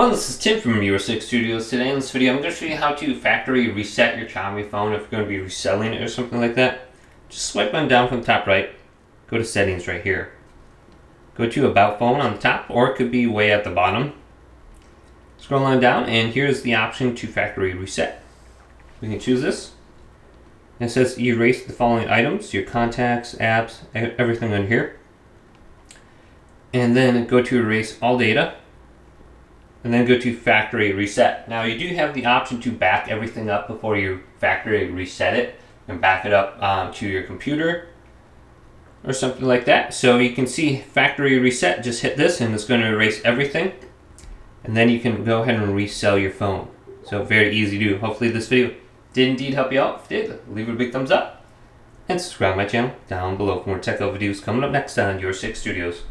Hello, this is Tim from Reselling Studios. Today in this video, I'm going to show you how to factory reset your Xiaomi phone if you're going to be reselling it or something like that. Just swipe on down from the top right, go to settings right here. Go to about phone on the top, or it could be way at the bottom. Scroll on down, and here's the option to factory reset. We can choose this. It says erase the following items, your contacts, apps, everything on here. And then go to erase all data. And then go to factory reset. Now you do have the option to back everything up before you factory reset it and back it up to your computer or something like that. So you can see factory reset, just hit this and it's going to erase everything. And then you can go ahead and resell your phone. So very easy to do. Hopefully this video did indeed help you out. If it did, leave it a big thumbs up and subscribe to my channel down below for more tech videos coming up next on Reselling Studios.